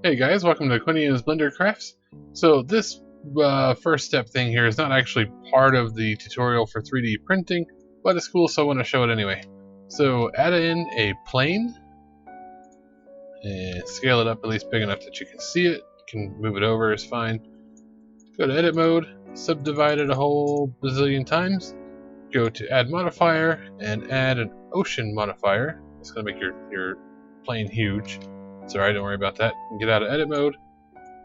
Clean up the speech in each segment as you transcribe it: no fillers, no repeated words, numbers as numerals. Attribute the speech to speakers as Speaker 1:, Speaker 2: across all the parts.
Speaker 1: Hey guys, welcome to Quinian's Blender Crafts. So this first step thing here is not actually part of the tutorial for 3D printing, but it's cool, so I want to show it anyway. So add in a plane and scale it up at least big enough that you can see it. You can move it over, it's fine. Go to edit mode, subdivide it a whole bazillion times. Go to add modifier and add an ocean modifier. It's going to make your plane huge. It's alright, don't worry about that. Get out of edit mode.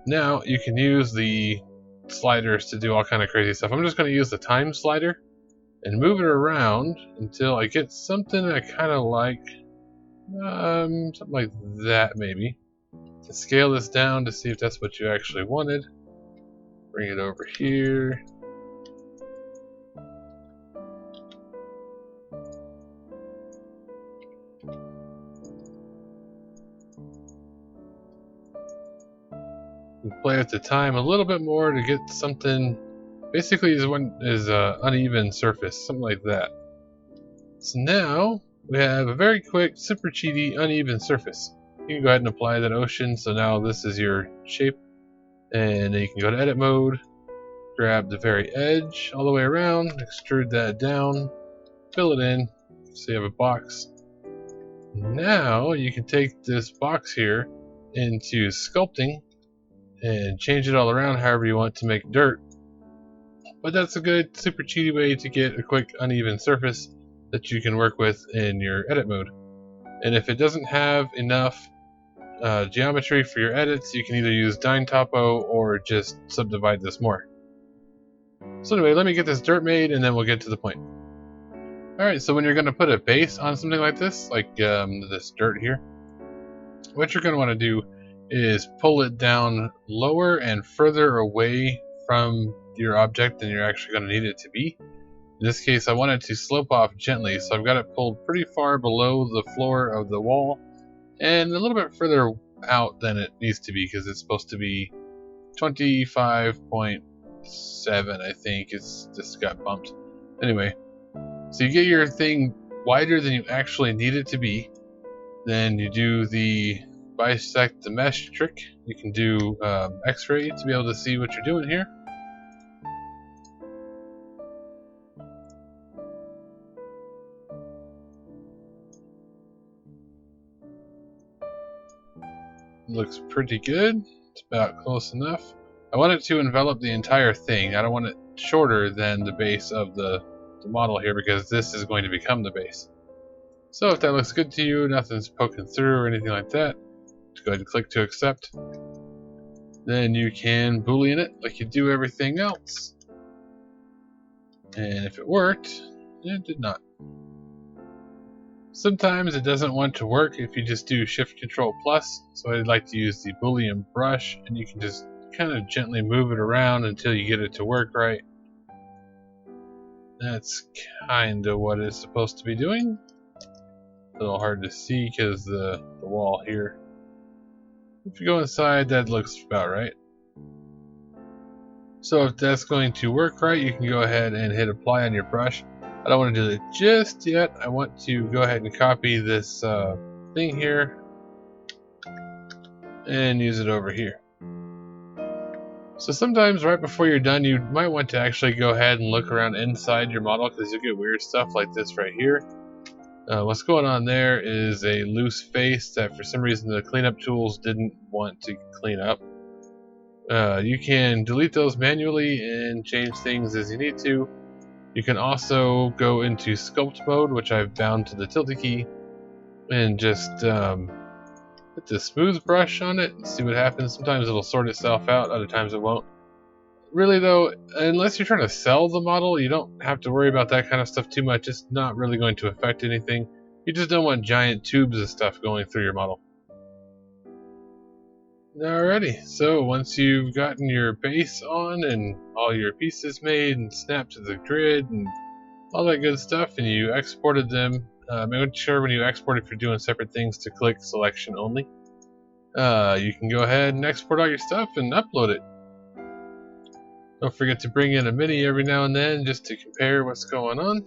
Speaker 1: Now you can use the sliders to do all kind of crazy stuff. I'm just going to use the time slider and move it around until I get something I kind of like. Something like that maybe. To scale this down to see if that's what you actually wanted. Bring it over here. Play with the time a little bit more to get something. Basically, is uneven surface, something like that. So now we have a very quick, super cheaty, uneven surface. You can go ahead and apply that ocean. So now this is your shape, and then you can go to edit mode, grab the very edge all the way around, extrude that down, fill it in, so you have a box. Now you can take this box here into sculpting and change it all around however you want to make dirt. But that's a good, super cheaty way to get a quick uneven surface that you can work with in your edit mode. And if it doesn't have enough geometry for your edits, you can either use Dyn Topo or just subdivide this more. So anyway, let me get this dirt made and then we'll get to the point. Alright, so when you're going to put a base on something like this, like this dirt here, what you're going to want to do is pull it down lower and further away from your object than you're actually going to need it to be. In this case, I want it to slope off gently, so I've got it pulled pretty far below the floor of the wall and a little bit further out than it needs to be because it's supposed to be 25.7, I think. It's just got bumped. Anyway, so you get your thing wider than you actually need it to be. Then you do the bisect the mesh trick. You can do x-ray to be able to see what you're doing here. Looks pretty good. It's about close enough. I want it to envelop the entire thing. I don't want it shorter than the base of the model here because this is going to become the base. So if that looks good to you, nothing's poking through or anything like that, just go ahead and click to accept. Then you can Boolean it like you do everything else. And if it worked, it did not. Sometimes it doesn't want to work if you just do Shift Control Plus. So I'd like to use the Boolean brush, and you can just kind of gently move it around until you get it to work right. That's kind of what it's supposed to be doing. A little hard to see because the wall here. If you go inside, that looks about right. So if that's going to work right, you can go ahead and hit apply on your brush. I don't want to do it just yet. I want to go ahead and copy this thing here and use it over here. So sometimes right before you're done, you might want to actually go ahead and look around inside your model because you get weird stuff like this right here. What's going on there is a loose face that for some reason the cleanup tools didn't want to clean up. You can delete those manually and change things as you need to. You can also go into sculpt mode, which I've bound to the tilde key, and just put the smooth brush on it and see what happens. Sometimes it'll sort itself out, other times it won't. Really though, unless you're trying to sell the model, you don't have to worry about that kind of stuff too much. It's not really going to affect anything. You just don't want giant tubes of stuff going through your model. Alrighty, so once you've gotten your base on and all your pieces made and snapped to the grid and all that good stuff, and you exported them, make sure when you export if you're doing separate things to click selection only. You can go ahead and export all your stuff and upload it. Don't forget to bring in a mini every now and then just to compare what's going on.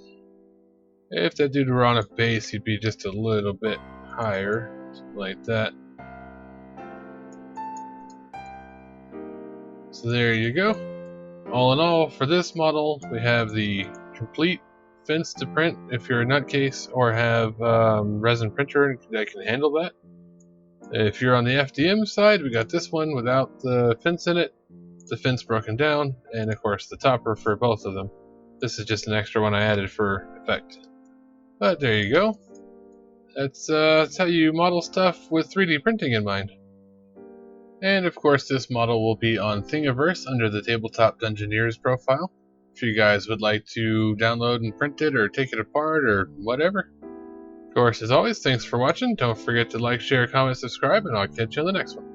Speaker 1: If that dude were on a base, he'd be just a little bit higher, something like that. So there you go. All in all, for this model, we have the complete fence to print if you're a nutcase or have resin printer that can handle that. If you're on the FDM side, we got this one without the fence in it, the fence broken down, and of course the topper for both of them. This is just an extra one I added for effect. But there you go. That's how you model stuff with 3D printing in mind. And of course this model will be on Thingiverse under the Tabletop Dungeoneers profile. If you guys would like to download and print it or take it apart or whatever. Of course, as always, thanks for watching. Don't forget to like, share, comment, subscribe, and I'll catch you on the next one.